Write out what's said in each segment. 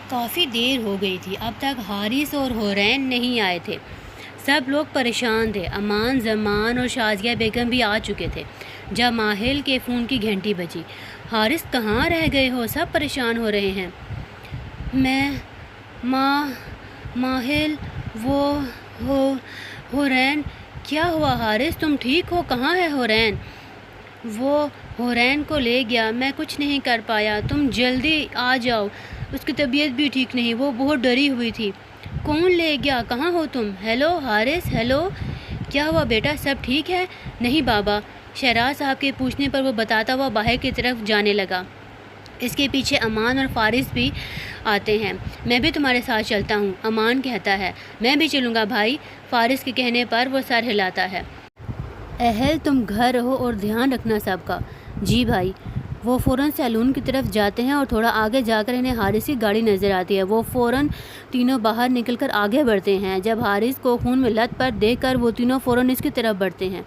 کافی دیر ہو گئی تھی، اب تک حارث اور حورین نہیں آئے تھے۔ سب لوگ پریشان تھے۔ امان، زمان اور شازیہ بیگم بھی آ چکے تھے جب ماحل کے فون کی گھنٹی بجی۔ حارث کہاں رہ گئے ہو؟ سب پریشان ہو رہے ہیں۔ ماحل، وہ حورین۔ کیا ہوا حارث؟ تم ٹھیک ہو؟ کہاں ہے حورین؟ وہ حورین کو لے گیا، میں کچھ نہیں کر پایا، تم جلدی آ جاؤ، اس کی طبیعت بھی ٹھیک نہیں، وہ بہت ڈری ہوئی تھی۔ کون لے گیا؟ کہاں ہو تم؟ ہیلو حارث، ہیلو، کیا ہوا بیٹا؟ سب ٹھیک ہے؟ نہیں بابا۔ شہراز صاحب کے پوچھنے پر وہ بتاتا ہوا باہر کی طرف جانے لگا۔ اس کے پیچھے امان اور فارس بھی آتے ہیں۔ میں بھی تمہارے ساتھ چلتا ہوں، امان کہتا ہے۔ میں بھی چلوں گا بھائی، فارس کے کہنے پر وہ سر ہلاتا ہے۔ اہل، تم گھر رہو اور دھیان رکھنا سب کا۔ جی بھائی۔ وہ فوراً سیلون کی طرف جاتے ہیں اور تھوڑا آگے جا کر انہیں حارث کی گاڑی نظر آتی ہے۔ وہ فوراً تینوں باہر نکل کر آگے بڑھتے ہیں۔ جب حارث کو خون میں لت پت دیکھ کر وہ تینوں فوراً اس کی طرف بڑھتے ہیں۔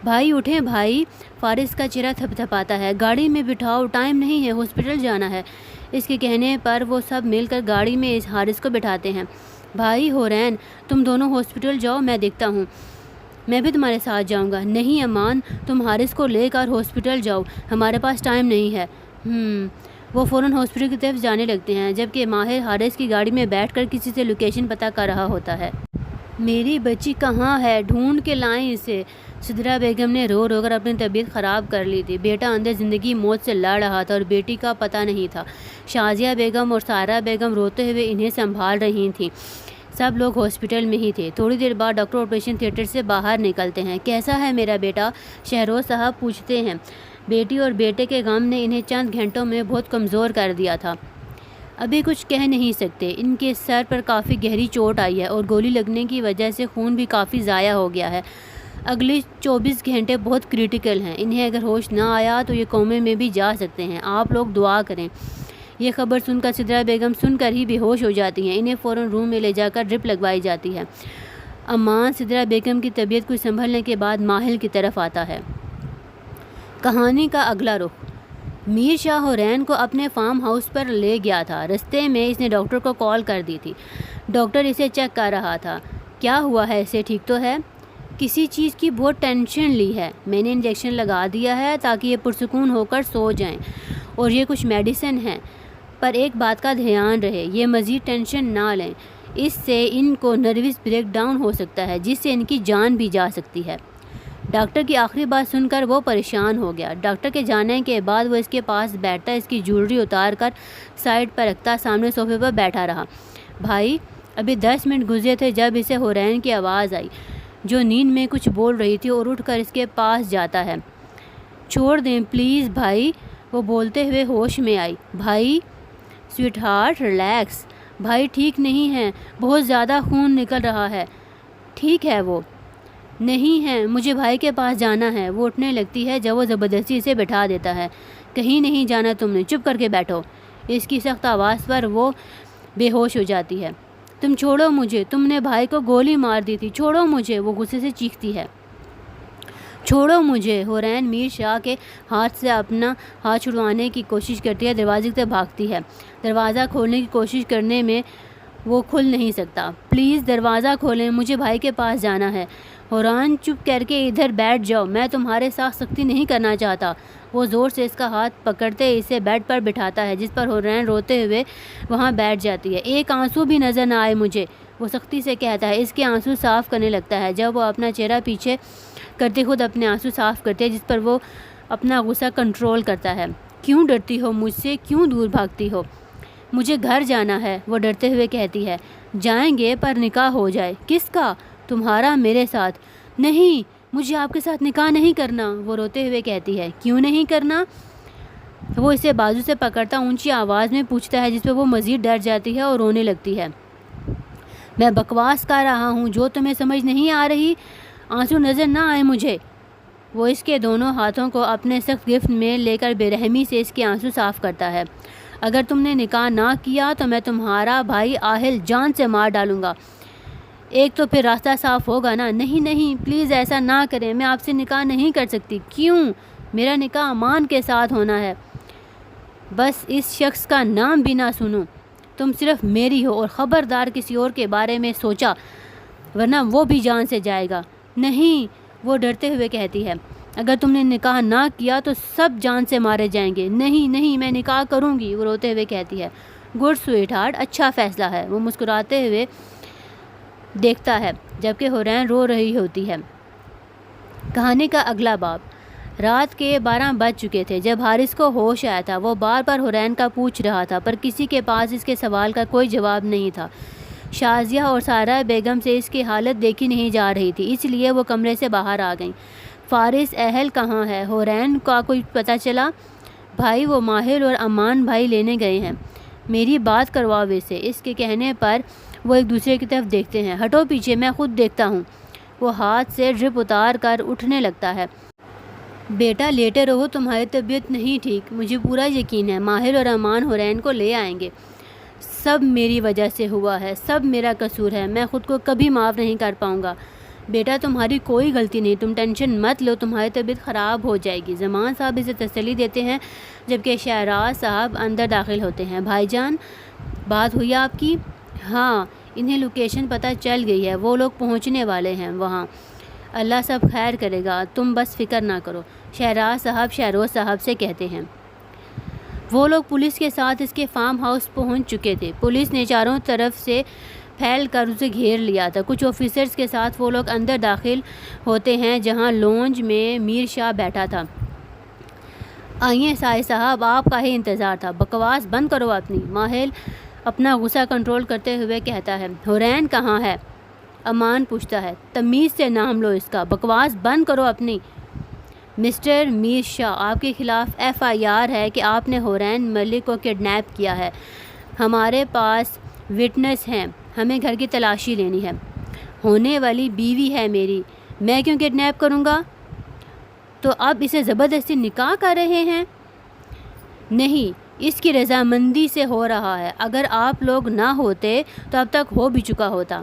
بھائی اٹھیں بھائی، فارس کا چہرہ تھپ تھپاتا ہے۔ گاڑی میں بٹھاؤ، ٹائم نہیں ہے، ہاسپٹل جانا ہے۔ اس کے کہنے پر وہ سب مل کر گاڑی میں اس حارث کو بٹھاتے ہیں۔ بھائی حورین، تم دونوں ہاسپٹل جاؤ، میں دیکھتا ہوں۔ میں بھی تمہارے ساتھ جاؤں گا۔ نہیں امان، تم حارث کو لے کر ہاسپٹل جاؤ، ہمارے پاس ٹائم نہیں ہے۔ وہ فوراً ہاسپٹل کی طرف جانے لگتے ہیں جبکہ ماہر حارث کی گاڑی میں بیٹھ کر کسی سے لوکیشن پتہ کر رہا ہوتا ہے۔ میری بچی کہاں ہے؟ ڈھونڈ کے لائیں اسے۔ سدرا بیگم نے رو رو کر اپنی طبیعت خراب کر لی تھی۔ بیٹا اندر زندگی موت سے لڑ رہا تھا اور بیٹی کا پتہ نہیں تھا۔ شازیہ بیگم اور سارا بیگم روتے ہوئے انہیں سنبھال رہی تھیں۔ سب لوگ ہاسپٹل میں ہی تھے۔ تھوڑی دیر بعد ڈاکٹر آپریشن تھیٹر سے باہر نکلتے ہیں۔ کیسا ہے میرا بیٹا؟ شہروز صاحب پوچھتے ہیں۔ بیٹی اور بیٹے کے غم نے انہیں چند گھنٹوں میں بہت کمزور کر دیا تھا۔ ابھی کچھ کہہ نہیں سکتے۔ ان کے سر پر کافی گہری چوٹ آئی ہے اور گولی لگنے کی وجہ سے خون بھی کافی ضائع ہو گیا ہے۔ اگلے 24 گھنٹے بہت کریٹیکل ہیں۔ انہیں اگر ہوش نہ آیا تو یہ کومے میں بھی جا سکتے ہیں۔ آپ لوگ دعا کریں۔ یہ خبر سن کر سدرا بیگم سن کر ہی بے ہوش ہو جاتی ہیں۔ انہیں فوراً روم میں لے جا کر ڈرپ لگوائی جاتی ہے۔ امان سدرا بیگم کی طبیعت کو سنبھلنے کے بعد ماحل کی طرف آتا ہے۔ کہانی کا اگلا رخ۔ میر شاہ حورین کو اپنے فارم ہاؤس پر لے گیا تھا۔ رستے میں اس نے ڈاکٹر کو کال کر دی تھی۔ ڈاکٹر اسے چیک کر رہا تھا۔ کیا ہوا ہے اسے؟ ٹھیک تو ہے؟ کسی چیز کی بہت ٹینشن لی ہے۔ میں نے انجیکشن لگا دیا ہے تاکہ یہ پرسکون ہو کر سو جائیں، اور یہ کچھ میڈیسن ہے، پر ایک بات کا دھیان رہے، یہ مزید ٹینشن نہ لیں، اس سے ان کو نروس بریک ڈاؤن ہو سکتا ہے جس سے ان کی جان بھی جا سکتی ہے۔ ڈاکٹر کی آخری بات سن کر وہ پریشان ہو گیا۔ ڈاکٹر کے جانے کے بعد وہ اس کے پاس بیٹھتا، اس کی جویلری اتار کر سائڈ پر رکھتا، سامنے صوفے پر بیٹھا رہا۔ بھائی ابھی 10 منٹ گزرے تھے جب اسے حورین کی آواز آئی جو نیند میں کچھ بول رہی تھی، اور اٹھ کر اس کے پاس جاتا ہے۔ چھوڑ دیں پلیز بھائی، وہ بولتے ہوئے ہوش میں آئی۔ بھائی سویٹ ہارٹ ریلیکس، بھائی ٹھیک نہیں ہے، بہت زیادہ خون نکل رہا ہے۔ ٹھیک ہے وہ؟ نہیں ہے، مجھے بھائی کے پاس جانا ہے۔ وہ اٹھنے لگتی ہے جب وہ زبردستی اسے بٹھا دیتا ہے۔ کہیں نہیں جانا تم نے، چپ کر کے بیٹھو۔ اس کی سخت آواز پر وہ بے ہوش ہو جاتی ہے۔ تم چھوڑو مجھے، تم نے بھائی کو گولی مار دی تھی، چھوڑو مجھے، وہ غصے سے چیختی ہے۔ چھوڑو مجھے۔ حورین میر شاہ کے ہاتھ سے اپنا ہاتھ چھڑوانے کی کوشش کرتی ہے، دروازے کی طرف بھاگتی ہے۔ دروازہ کھولنے کی کوشش کرنے میں وہ کھل نہیں سکتا۔ پلیز دروازہ کھولیں، مجھے بھائی کے پاس جانا ہے۔ حورین چپ کر کے ادھر بیٹھ جاؤ، میں تمہارے ساتھ سختی نہیں کرنا چاہتا۔ وہ زور سے اس کا ہاتھ پکڑتے اسے بیڈ پر بٹھاتا ہے، جس پر حورین روتے ہوئے وہاں بیٹھ جاتی ہے۔ ایک آنسو بھی نظر نہ آئے مجھے، وہ سختی سے کہتا ہے۔ اس کے آنسو صاف کرنے لگتا ہے۔ جب وہ اپنا چہرہ پیچھے کرتے خود اپنے آنسو صاف کرتے ہیں، جس پر وہ اپنا غصہ کنٹرول کرتا ہے۔ کیوں ڈرتی ہو مجھ سے؟ کیوں دور بھاگتی ہو؟ مجھے گھر جانا ہے، وہ ڈرتے ہوئے کہتی ہے۔ جائیں گے پر نکاح ہو جائے۔ کس کا؟ تمہارا میرے ساتھ۔ نہیں، مجھے آپ کے ساتھ نکاح نہیں کرنا، وہ روتے ہوئے کہتی ہے۔ کیوں نہیں کرنا؟ وہ اسے بازو سے پکڑتا اونچی آواز میں پوچھتا ہے، جس پہ وہ مزید ڈر جاتی ہے اور رونے لگتی ہے۔ میں بکواس کر رہا ہوں جو تمہیں سمجھ نہیں آ رہی؟ آنسو نظر نہ آئے مجھے۔ وہ اس کے دونوں ہاتھوں کو اپنے سخت گرفت میں لے کر بے رحمی سے اس کے آنسو صاف کرتا ہے۔ اگر تم نے نکاح نہ کیا تو میں تمہارا بھائی آہل جان سے مار ڈالوں گا۔ ایک تو پھر راستہ صاف ہوگا نا؟ نہیں نہیں، پلیز ایسا نہ کریں، میں آپ سے نکاح نہیں کر سکتی۔ کیوں؟ میرا نکاح امان کے ساتھ ہونا ہے۔ بس اس شخص کا نام بھی نہ سنوں تم صرف میری ہو اور خبردار کسی اور کے بارے میں سوچا ورنہ وہ بھی جان سے جائے گا۔ نہیں، وہ ڈرتے ہوئے کہتی ہے، اگر تم نے نکاح نہ کیا تو سب جان سے مارے جائیں گے۔ نہیں نہیں، میں نکاح کروں گی، وہ روتے ہوئے کہتی ہے۔ گڈ سویٹ ہارٹ، اچھا فیصلہ ہے، وہ مسکراتے ہوئے دیکھتا ہے جبکہ حورین رو رہی ہوتی ہے۔ کہانی کا اگلا باب۔ رات کے 12 بج چکے تھے جب حارث کو ہوش آیا تھا۔ وہ بار بار حورین کا پوچھ رہا تھا پر کسی کے پاس اس کے سوال کا کوئی جواب نہیں تھا۔ شازیہ اور سارہ بیگم سے اس کی حالت دیکھی نہیں جا رہی تھی، اس لیے وہ کمرے سے باہر آ گئیں۔ فارس اہل کہاں ہے؟ حورین کا کوئی پتہ چلا؟ بھائی، وہ ماہر اور امان بھائی لینے گئے ہیں۔ میری بات کرواؤ ویسے۔ اس کے کہنے پر وہ ایک دوسرے کی طرف دیکھتے ہیں۔ ہٹو پیچھے، میں خود دیکھتا ہوں۔ وہ ہاتھ سے ڈرپ اتار کر اٹھنے لگتا ہے۔ بیٹا لیٹے رہو، تمہاری طبیعت نہیں ٹھیک۔ مجھے پورا یقین ہے ماہر اور امان حورین کو لے آئیں گے۔ سب میری وجہ سے ہوا ہے، سب میرا قصور ہے، میں خود کو کبھی معاف نہیں کر پاؤں گا۔ بیٹا تمہاری کوئی غلطی نہیں، تم ٹینشن مت لو، تمہاری طبیعت خراب ہو جائے گی۔ زمان صاحب اسے تسلی دیتے ہیں جبکہ شہراز صاحب اندر داخل ہوتے ہیں۔ بھائی جان، بات ہوئی آپ کی؟ ہاں، انہیں لوکیشن پتہ چل گئی ہے، وہ لوگ پہنچنے والے ہیں وہاں۔ اللہ سب خیر کرے گا، تم بس فکر نہ کرو، شہراز صاحب شہروز صاحب سے کہتے ہیں۔ وہ لوگ پولیس کے ساتھ اس کے فارم ہاؤس پہنچ چکے تھے۔ پولیس نے چاروں طرف سے پھیل کر اسے گھیر لیا تھا۔ کچھ آفیسرز کے ساتھ وہ لوگ اندر داخل ہوتے ہیں جہاں لونج میں میر شاہ بیٹھا تھا۔ آئیے سائے صاحب، آپ کا ہی انتظار تھا، بکواس بند کرو اپنی، ماہر اپنا غصہ کنٹرول کرتے ہوئے کہتا ہے۔ حورین کہاں ہے؟ امان پوچھتا ہے۔ تمیز سے نام لو اس کا، بکواس بند کرو اپنی۔ مسٹر میر شاہ، آپ کے خلاف FIR ہے کہ آپ نے حورین ملک کو کڈنیپ کیا ہے۔ ہمارے پاس وٹنس ہیں، ہمیں گھر کی تلاشی لینی ہے۔ ہونے والی بیوی ہے میری، میں کیوں کڈنیپ کروں گا؟ تو اب اسے زبردستی نکاح کر رہے ہیں؟ نہیں، اس کی رضامندی سے ہو رہا ہے، اگر آپ لوگ نہ ہوتے تو اب تک ہو بھی چکا ہوتا۔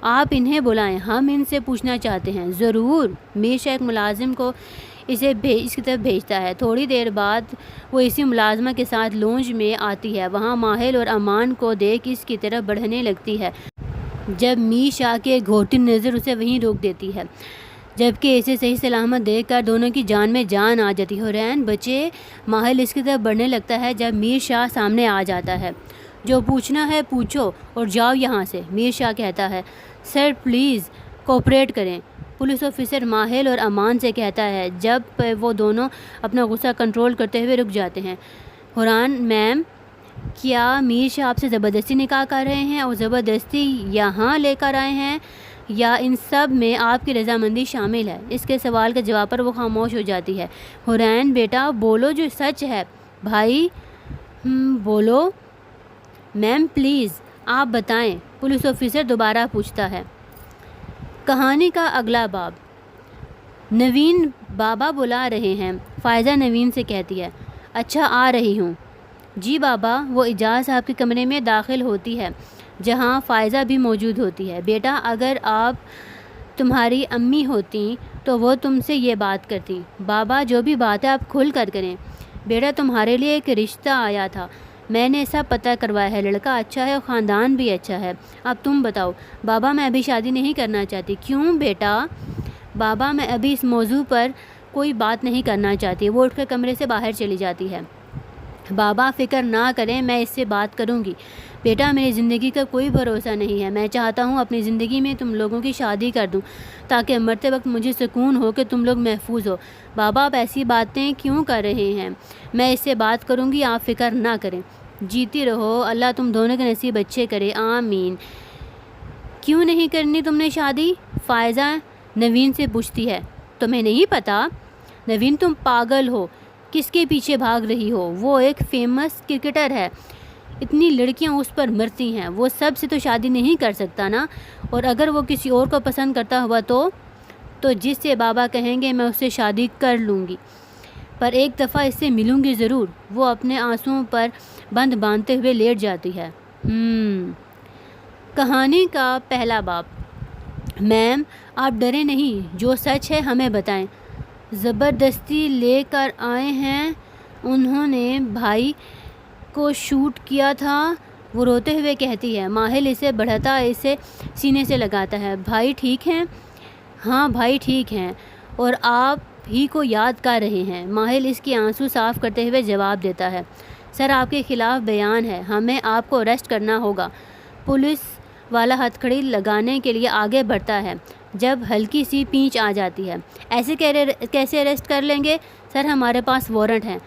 آپ انہیں بلائیں، ہم ان سے پوچھنا چاہتے ہیں۔ ضرور، میر شاہ ایک ملازم کو اس کی طرف بھیجتا ہے۔ تھوڑی دیر بعد وہ اسی ملازمہ کے ساتھ لونج میں آتی ہے۔ وہاں ماہر اور امان کو دیکھ اس کی طرف بڑھنے لگتی ہے جب میر شاہ کی ایک گھورتی نظر اسے وہیں روک دیتی ہے، جبکہ اسے صحیح سلامت دیکھ کر دونوں کی جان میں جان آ جاتی ہے۔ حورین بچے، ماہر اس کی طرف بڑھنے لگتا ہے جب میر شاہ سامنے آ جاتا ہے۔ جو پوچھنا ہے پوچھو اور جاؤ یہاں سے، میر شاہ کہتا ہے۔ سر پلیز کوپریٹ کریں، پولیس آفیسر ماہر اور امان سے کہتا ہے جب وہ دونوں اپنا غصہ کنٹرول کرتے ہوئے رک جاتے ہیں۔ حوران میم، کیا میر شاہ آپ سے زبردستی نکاح کر رہے ہیں اور زبردستی یہاں لے کر آئے ہیں، یا ان سب میں آپ کی رضامندی شامل ہے؟ اس کے سوال کے جواب پر وہ خاموش ہو جاتی ہے۔ حورین بیٹا بولو جو سچ ہے۔ بھائی بولو۔ میم پلیز آپ بتائیں، پولیس آفیسر دوبارہ پوچھتا ہے۔ کہانی کا اگلا باب۔ نوین بابا بلا رہے ہیں، فائزہ نوین سے کہتی ہے۔ اچھا، آ رہی ہوں۔ جی بابا۔ وہ اعجاز صاحب کے کمرے میں داخل ہوتی ہے جہاں فائزہ بھی موجود ہوتی ہے۔ بیٹا، اگر آپ تمہاری امی ہوتی تو وہ تم سے یہ بات کرتی۔ بابا جو بھی بات ہے آپ کھل کر کریں۔ بیٹا تمہارے لیے ایک رشتہ آیا تھا، میں نے سب پتہ کروایا ہے، لڑکا اچھا ہے اور خاندان بھی اچھا ہے۔ اب تم بتاؤ۔ بابا میں ابھی شادی نہیں کرنا چاہتی۔ کیوں بیٹا؟ بابا میں ابھی اس موضوع پر کوئی بات نہیں کرنا چاہتی۔ وہ اٹھ کر کمرے سے باہر چلی جاتی ہے۔ بابا فکر نہ کریں، میں اس سے بات کروں گی۔ بیٹا میری زندگی کا کوئی بھروسہ نہیں ہے، میں چاہتا ہوں اپنی زندگی میں تم لوگوں کی شادی کر دوں تاکہ مرتے وقت مجھے سکون ہو کہ تم لوگ محفوظ ہو۔ بابا آپ ایسی باتیں کیوں کر رہے ہیں؟ میں اس سے بات کروں گی، آپ فکر نہ کریں۔ جیتی رہو، اللہ تم دونوں کے نصیب اچھے کرے، آمین۔ کیوں نہیں کرنی تم نے شادی؟ فائزہ نوین سے پوچھتی ہے۔ تمہیں نہیں پتا؟ نوین تم پاگل ہو، کس کے پیچھے بھاگ رہی ہو؟ وہ ایک فیمس کرکٹر ہے، اتنی لڑکیاں اس پر مرتی ہیں، وہ سب سے تو شادی نہیں کر سکتا نا، اور اگر وہ کسی اور کو پسند کرتا ہوا تو جس سے بابا کہیں گے میں اس سے شادی کر لوں گی، پر ایک دفعہ اس سے ملوں گی ضرور۔ وہ اپنے آنسوؤں پر بند باندھتے ہوئے لیٹ جاتی ہے۔ کہانی کا پہلا باب۔ میم آپ ڈرے نہیں، جو سچ ہے ہمیں بتائیں۔ زبردستی لے کر آئے ہیں، انہوں نے بھائی کو شوٹ کیا تھا، وہ روتے ہوئے کہتی ہے۔ ماہل اسے بڑھاتا اسے سینے سے لگاتا ہے۔ بھائی ٹھیک ہیں؟ ہاں بھائی ٹھیک ہیں، اور آپ ہی کو یاد کر رہے ہیں۔ ماہل اس کی آنسو صاف کرتے ہوئے جواب دیتا ہے۔ سر آپ کے خلاف بیان ہے، ہمیں آپ کو اریسٹ کرنا ہوگا۔ پولیس والا ہتھکڑی لگانے کے لیے آگے بڑھتا ہے جب ہلکی سی پینچ آ جاتی ہے۔ ایسے کیسے اریسٹ کر لیں گے؟ سر ہمارے پاس وارنٹ ہے۔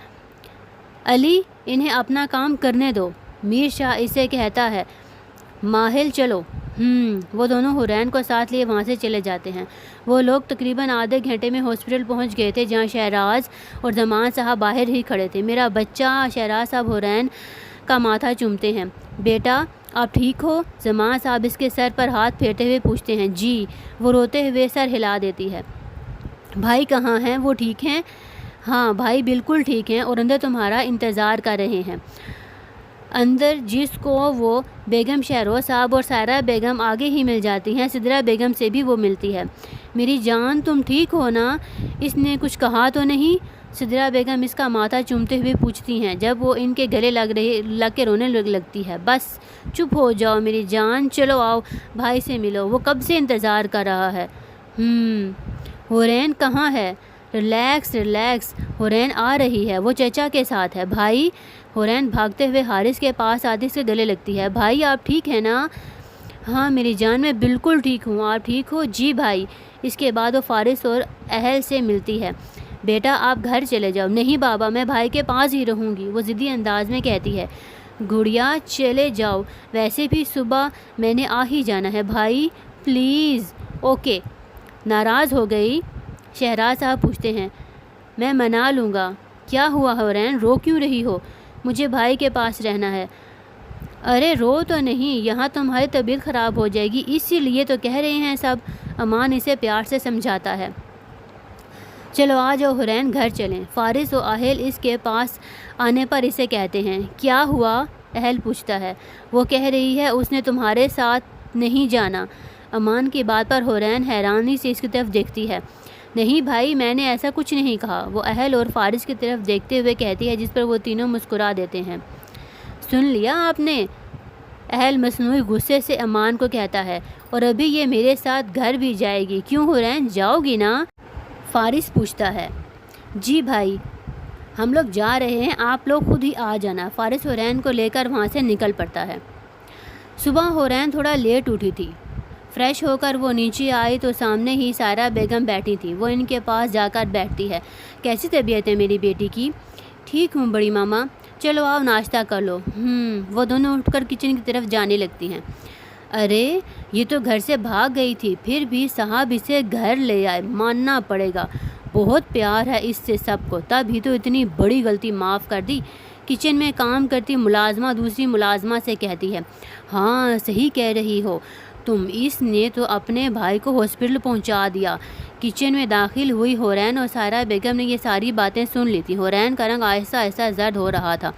علی انہیں اپنا کام کرنے دو، میر شاہ اسے کہتا ہے۔ ماہل چلو۔ وہ دونوں حرین کو ساتھ لیے وہاں سے چلے جاتے ہیں۔ وہ لوگ تقریباً آدھے گھنٹے میں ہاسپٹل پہنچ گئے تھے جہاں شہراز اور زمان صاحب باہر ہی کھڑے تھے۔ میرا بچہ، شہراز صاحب حرین کا ماتھا چومتے ہیں۔ بیٹا آپ ٹھیک ہو؟ زمان صاحب اس کے سر پر ہاتھ پھیرتے ہوئے پوچھتے ہیں۔ جی۔ وہ روتے ہوئے سر ہلا دیتی ہے۔ بھائی کہاں ہیں؟ وہ ٹھیک ہیں؟ ہاں بھائی بالکل ٹھیک ہیں اور اندر تمہارا انتظار کر رہے ہیں۔ اندر جس کو وہ بیگم شہروز صاحب اور سائرہ بیگم آگے ہی مل جاتی ہیں، سدرہ بیگم سے بھی وہ ملتی ہے۔ میری جان تم ٹھیک ہو نا؟ اس نے کچھ کہا تو نہیں؟ سدرہ بیگم اس کا ماتھا چومتے ہوئے پوچھتی ہیں جب وہ ان کے گلے لگ کے رونے لگتی ہے۔ بس چپ ہو جاؤ میری جان، چلو آؤ بھائی سے ملو، وہ کب سے انتظار کر رہا ہے۔ حرین کہاں ہے؟ ریلیکس، حرین آ رہی ہے، وہ چچا کے ساتھ ہے۔ بھائی؟ حرین بھاگتے ہوئے حارث کے پاس آتی سے گلے لگتی ہے۔ بھائی آپ ٹھیک ہیں نا؟ ہاں میری جان میں بالکل ٹھیک ہوں، آپ ٹھیک ہو؟ جی بھائی۔ اس کے بعد وہ فارس اور اہل سے ملتی ہے۔ بیٹا آپ گھر چلے جاؤ۔ نہیں بابا میں بھائی کے پاس ہی رہوں گی، وہ ضدی انداز میں کہتی ہے۔ گڑیا چلے جاؤ، ویسے بھی صبح میں نے آ ہی جانا ہے۔ بھائی پلیز۔ اوکے۔ ناراض ہو گئی؟ شہراز صاحب پوچھتے ہیں۔ میں منا لوں گا۔ کیا ہوا حرین، رو کیوں رہی ہو؟ مجھے بھائی کے پاس رہنا ہے۔ ارے رو تو نہیں، یہاں تمہاری طبیعت خراب ہو جائے گی، اسی لیے تو کہہ رہے ہیں سب۔ امان اسے پیار سے سمجھاتا ہے۔ چلو آ جاؤ حرین گھر چلیں۔ فارس و اہل اس کے پاس آنے پر اسے کہتے ہیں۔ کیا ہوا؟ اہل پوچھتا ہے۔ وہ کہہ رہی ہے اس نے تمہارے ساتھ نہیں جانا۔ امان کی بات پر حرین حیرانی سے اس کی طرف دیکھتی ہے۔ نہیں بھائی میں نے ایسا کچھ نہیں کہا، وہ اہل اور فارس کی طرف دیکھتے ہوئے کہتی ہے، جس پر وہ تینوں مسکرا دیتے ہیں۔ سن لیا آپ نے؟ اہل مصنوعی غصے سے امان کو کہتا ہے۔ اور ابھی یہ میرے ساتھ گھر بھی جائے گی، کیوں حرین جاؤ گی نا؟ فارس پوچھتا ہے۔ جی بھائی ہم لوگ جا رہے ہیں، آپ لوگ خود ہی آ جانا۔ فارس حرین کو لے کر وہاں سے نکل پڑتا ہے۔ صبح حرین تھوڑا لیٹ اٹھی تھی۔ فریش ہو کر وہ نیچے آئی تو سامنے ہی سائرہ بیگم بیٹھی تھی۔ وہ ان کے پاس جا کر بیٹھتی ہے۔ کیسی طبیعت ہے میری بیٹی کی؟ ٹھیک ہوں بڑی ماما، چلو آؤ ناشتہ کر لو۔ وہ دونوں اٹھ کر کچن کی طرف جانے لگتی ہیں۔ ارے یہ تو گھر سے بھاگ گئی تھی، پھر بھی صاحب اسے گھر لے آئے، ماننا پڑے گا، بہت پیار ہے اس سے سب کو، تب ہی تو اتنی بڑی غلطی معاف کر دی۔ کچن میں کام کرتی ملازمہ دوسری ملازمہ سے کہتی ہے۔ ہاں صحیح کہہ رہی ہو تم، اس نے تو اپنے بھائی کو ہاسپٹل پہنچا دیا۔ کچن میں داخل ہوئی حرین اور سائرہ بیگم نے یہ ساری باتیں سن لی تھیں۔ حرین کا رنگ آہستہ آہستہ زرد ہو رہا تھا۔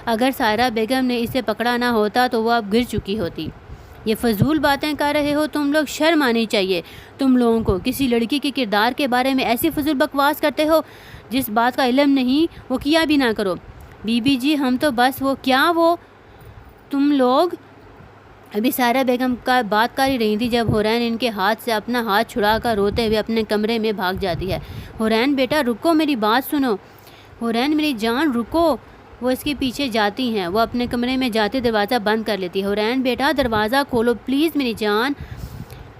اگر سائرہ بیگم نے اسے پکڑا نہ ہوتا تو وہ اب گر چکی ہوتی۔ یہ فضول باتیں کر رہے ہو تم لوگ، شرم آنی چاہیے تم لوگوں کو، کسی لڑکی کے کردار کے بارے میں ایسی فضول بکواس کرتے ہو، جس بات کا علم نہیں وہ کیا بھی نہ کرو۔ بی بی جی ہم تو بس وہ تم لوگ۔ ابھی سائرہ بیگم کا بات کر ہی رہی تھی جب حرین ان کے ہاتھ سے اپنا ہاتھ چھڑا کر روتے ہوئے اپنے کمرے میں بھاگ جاتی ہے۔ حرین بیٹا رکو، میری بات سنو۔ حرین میری جان رکو۔ وہ اس کے پیچھے جاتی ہیں۔ وہ اپنے کمرے میں جاتے دروازہ بند کر لیتی ہے۔ حرین بیٹا دروازہ کھولو پلیز میری جان۔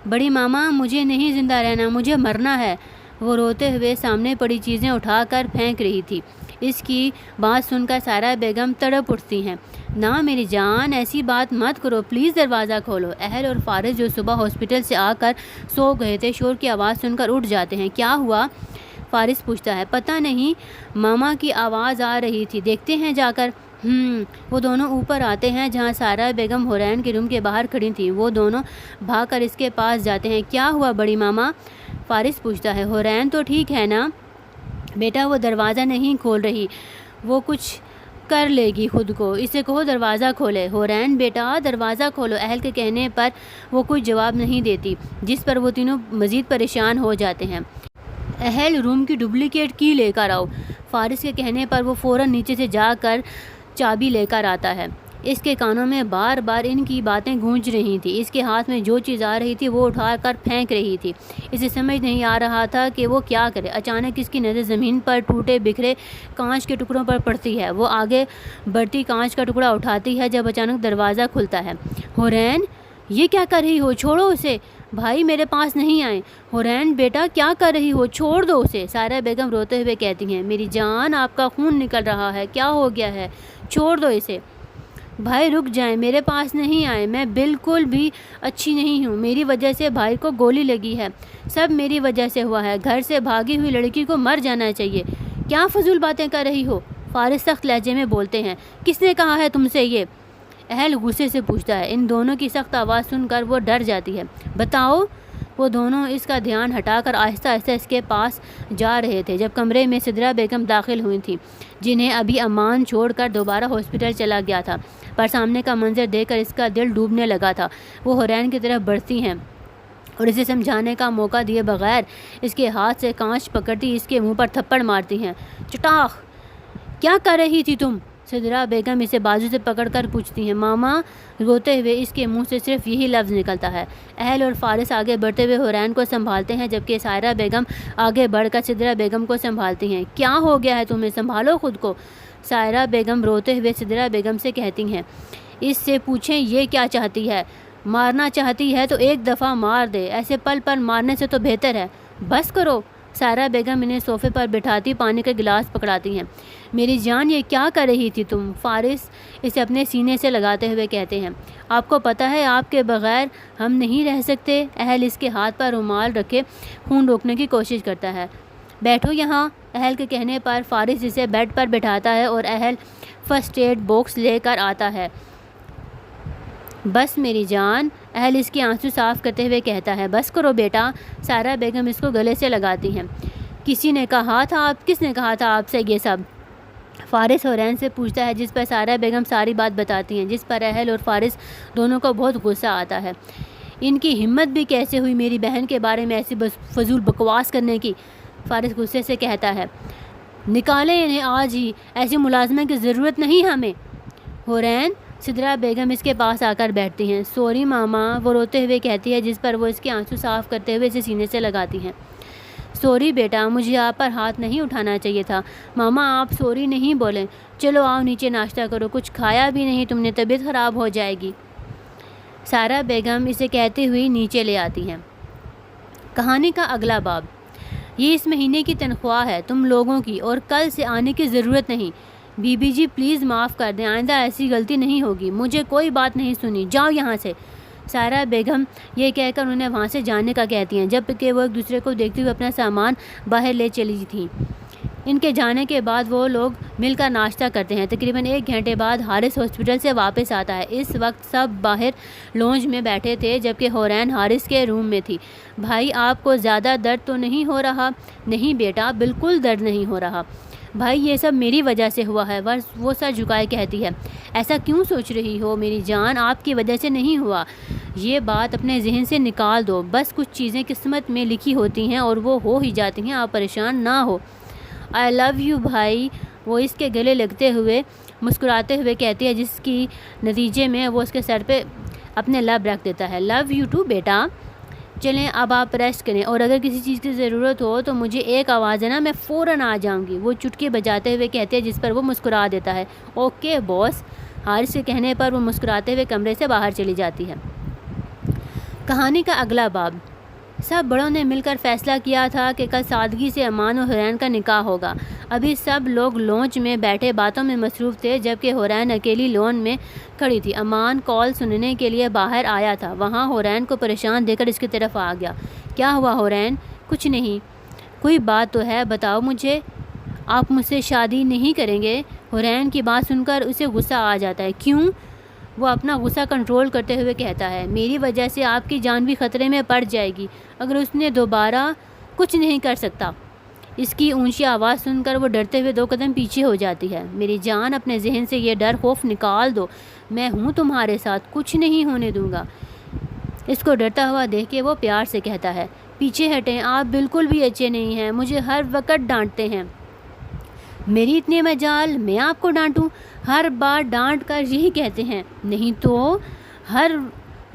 بڑی ماما مجھے نہیں زندہ رہنا، مجھے مرنا ہے۔ وہ روتے ہوئے سامنے پڑی چیزیں اٹھا کر پھینک رہی تھی۔ اس کی بات سن کر سائرہ بیگم تڑپ اٹھتی ہیں۔ نہ میری جان ایسی بات مت کرو، پلیز دروازہ کھولو۔ اہل اور فارس جو صبح ہاسپٹل سے آ کر سو گئے تھے شور کی آواز سن کر اٹھ جاتے ہیں۔ کیا ہوا؟ فارس پوچھتا ہے۔ پتہ نہیں، ماما کی آواز آ رہی تھی، دیکھتے ہیں جا کر۔ وہ دونوں اوپر آتے ہیں جہاں سائرہ بیگم حرین کے روم کے باہر کھڑی تھیں۔ وہ دونوں بھاگ کر اس کے پاس جاتے ہیں۔ کیا ہوا بڑی ماما؟ فارس پوچھتا ہے۔ حرین تو ٹھیک ہے نا؟ بیٹا وہ دروازہ نہیں کھول رہی، وہ کچھ کر لے گی خود کو، اسے کہو دروازہ کھولے۔ حرین بیٹا دروازہ کھولو۔ اہل کے کہنے پر وہ کوئی جواب نہیں دیتی، جس پر وہ تینوں مزید پریشان ہو جاتے ہیں۔ اہل روم کی ڈپلیکیٹ کی لے کر آؤ۔ فارس کے کہنے پر وہ فوراً نیچے سے جا کر چابی لے کر آتا ہے۔ اس کے کانوں میں بار بار ان کی باتیں گونج رہی تھیں۔ اس کے ہاتھ میں جو چیز آ رہی تھی وہ اٹھا کر پھینک رہی تھی۔ اسے سمجھ نہیں آ رہا تھا کہ وہ کیا کرے۔ اچانک اس کی نظر زمین پر ٹوٹے بکھرے کانچ کے ٹکڑوں پر پڑتی ہے۔ وہ آگے بڑھتی کانچ کا ٹکڑا اٹھاتی ہے جب اچانک دروازہ کھلتا ہے۔ حورین، یہ کیا کر رہی ہو؟ چھوڑو اسے۔ بھائی میرے پاس نہیں آئے۔ حورین بیٹا کیا کر رہی ہو؟ چھوڑ دو اسے۔ سائرہ بیگم روتے ہوئے کہتی ہیں، میری جان آپ کا خون نکل رہا ہے، کیا ہو گیا ہے؟ چھوڑ دو اسے۔ بھائی رک جائیں، میرے پاس نہیں آئے، میں بالکل بھی اچھی نہیں ہوں، میری وجہ سے بھائی کو گولی لگی ہے، سب میری وجہ سے ہوا ہے، گھر سے بھاگی ہوئی لڑکی کو مر جانا چاہیے۔ کیا فضول باتیں کر رہی ہو؟ فارس سخت لہجے میں بولتے ہیں۔ کس نے کہا ہے تم سے یہ؟ اہل غصے سے پوچھتا ہے۔ ان دونوں کی سخت آواز سن کر وہ ڈر جاتی ہے۔ بتاؤ۔ وہ دونوں اس کا دھیان ہٹا کر آہستہ آہستہ اس کے پاس جا رہے تھے جب کمرے میں سدرہ بیگم داخل ہوئی تھیں، جنہیں ابھی امان چھوڑ کر دوبارہ ہاسپٹل چلا گیا تھا، پر سامنے کا منظر دیکھ کر اس کا دل ڈوبنے لگا تھا۔ وہ حورین کی طرف بڑھتی ہیں اور اسے سمجھانے کا موقع دیے بغیر اس کے ہاتھ سے کانچ پکڑتی اس کے منہ پر تھپڑ مارتی ہیں۔ چٹاخ! کیا کر رہی تھی تم؟ سدرہ بیگم اسے بازو سے پکڑ کر پوچھتی ہیں۔ ماما! روتے ہوئے اس کے منہ سے صرف یہی لفظ نکلتا ہے۔ اہل اور فارس آگے بڑھتے ہوئے حورین کو سنبھالتے ہیں جبکہ سائرہ بیگم آگے بڑھ کر سدرہ بیگم کو سنبھالتی ہیں۔ کیا ہو گیا ہے تمہیں؟ سنبھالو خود کو۔ سائرہ بیگم روتے ہوئے سدرہ بیگم سے کہتی ہیں، اس سے پوچھیں یہ کیا چاہتی ہے؟ مارنا چاہتی ہے تو ایک دفعہ مار دے، ایسے پل پل مارنے سے تو بہتر ہے۔ بس کرو۔ سائرہ بیگم انہیں صوفے پر بٹھاتی پانی کا گلاس پکڑاتی ہیں۔ میری جان یہ کیا کر رہی تھی تم؟ فارس اسے اپنے سینے سے لگاتے ہوئے کہتے ہیں۔ آپ کو پتہ ہے آپ کے بغیر ہم نہیں رہ سکتے۔ اہل اس کے ہاتھ پر رومال رکھے خون روکنے کی کوشش کرتا ہے۔ بیٹھو یہاں۔ اہل کے کہنے پر فارس اسے بیڈ پر بٹھاتا ہے اور اہل فرسٹ ایڈ باکس لے کر آتا ہے۔ بس میری جان۔ اہل اس کے آنسو صاف کرتے ہوئے کہتا ہے۔ بس کرو بیٹا۔ سائرہ بیگم اس کو گلے سے لگاتی ہیں۔ کس نے کہا تھا آپ سے یہ سب؟ فارس حورین سے پوچھتا ہے، جس پر سائرہ بیگم ساری بات بتاتی ہیں، جس پر اہل اور فارس دونوں کو بہت غصہ آتا ہے۔ ان کی ہمت بھی کیسے ہوئی میری بہن کے بارے میں ایسی فضول بکواس کرنے کی؟ فارس غصے سے کہتا ہے۔ نکالیں انہیں آج ہی، ایسی ملازمہ کی ضرورت نہیں ہمیں۔ حورین! سدرہ بیگم اس کے پاس آ کر بیٹھتی ہیں۔ سوری ماما، وہ روتے ہوئے کہتی ہے، جس پر وہ اس کے آنسو صاف کرتے ہوئے اسے سینے سے لگاتی ہیں۔ سوری بیٹا، مجھے آپ پر ہاتھ نہیں اٹھانا چاہیے تھا۔ ماما آپ سوری نہیں بولیں۔ چلو آؤ نیچے ناشتہ کرو، کچھ کھایا بھی نہیں تم نے، طبیعت خراب ہو جائے گی۔ سائرہ بیگم اسے کہتی ہوئی نیچے لے آتی ہیں۔ کہانی کا اگلا باب۔ یہ اس مہینے کی تنخواہ ہے تم لوگوں کی، اور کل سے آنے کی ضرورت نہیں۔ بی بی جی پلیز معاف کر دیں، آئندہ ایسی غلطی نہیں ہوگی۔ مجھے کوئی بات نہیں سنی، جاؤ یہاں سے۔ سائرہ بیگم یہ کہہ کر انہیں وہاں سے جانے کا کہتی ہیں، جبکہ وہ ایک دوسرے کو دیکھتے ہوئے اپنا سامان باہر لے چلی تھیں۔ ان کے جانے کے بعد وہ لوگ مل کر ناشتہ کرتے ہیں۔ تقریباً 1 گھنٹے بعد حارث ہاسپٹل سے واپس آتا ہے۔ اس وقت سب باہر لونج میں بیٹھے تھے جبکہ حورین حارث کے روم میں تھی۔ بھائی آپ کو زیادہ درد تو نہیں ہو رہا؟ نہیں بیٹا، بالکل درد نہیں ہو رہا۔ بھائی یہ سب میری وجہ سے ہوا ہے۔ وہ سر جھکائے کہتی ہے۔ ایسا کیوں سوچ رہی ہو میری جان؟ آپ کی وجہ سے نہیں ہوا، یہ بات اپنے ذہن سے نکال دو۔ بس کچھ چیزیں قسمت میں لکھی ہوتی ہیں اور وہ ہو ہی جاتی ہیں، آپ پریشان نہ ہو۔ آئی لو یو بھائی، وہ اس کے گلے لگتے ہوئے مسکراتے ہوئے کہتی ہے، جس کی نتیجے میں وہ اس کے سر پہ اپنے لب رکھ دیتا ہے۔ لو یو ٹو بیٹا۔ چلیں اب آپ ریسٹ کریں، اور اگر کسی چیز کی ضرورت ہو تو مجھے ایک آواز ہے نا، میں فوراً آ جاؤں گی، وہ چٹکی بجاتے ہوئے کہتے ہیں، جس پر وہ مسکرا دیتا ہے۔ اوکے باس۔ حارث کے کہنے پر وہ مسکراتے ہوئے کمرے سے باہر چلی جاتی ہے۔ کہانی کا اگلا باب۔ سب بڑوں نے مل کر فیصلہ کیا تھا کہ کل سادگی سے امان اور حورین کا نکاح ہوگا۔ ابھی سب لوگ لونج میں بیٹھے باتوں میں مصروف تھے جبکہ حورین اکیلی لون میں کھڑی تھی۔ امان کال سننے کے لیے باہر آیا تھا، وہاں حورین کو پریشان دیکھ کر اس کی طرف آ گیا۔ کیا ہوا حورین؟ کچھ نہیں۔ کوئی بات تو ہے، بتاؤ مجھے۔ آپ مجھ سے شادی نہیں کریں گے؟ حورین کی بات سن کر اسے غصہ آ جاتا ہے۔ کیوں؟ وہ اپنا غصہ کنٹرول کرتے ہوئے کہتا ہے، میری وجہ سے آپ کی جان بھی خطرے میں پڑ جائے گی اگر اس نے دوبارہ کچھ نہیں کر سکتا۔ اس کی اونچی آواز سن کر وہ ڈرتے ہوئے 2 قدم پیچھے ہو جاتی ہے۔ میری جان اپنے ذہن سے یہ ڈر خوف نکال دو، میں ہوں تمہارے ساتھ، کچھ نہیں ہونے دوں گا۔ اس کو ڈرتا ہوا دیکھ کے وہ پیار سے کہتا ہے، پیچھے ہٹیں، آپ بالکل بھی اچھے نہیں ہیں، مجھے ہر وقت ڈانٹتے ہیں۔ میری اتنی مجال، میں آپ کو ڈانٹوں؟ ہر بار ڈانٹ کر یہی کہتے ہیں، نہیں تو ہر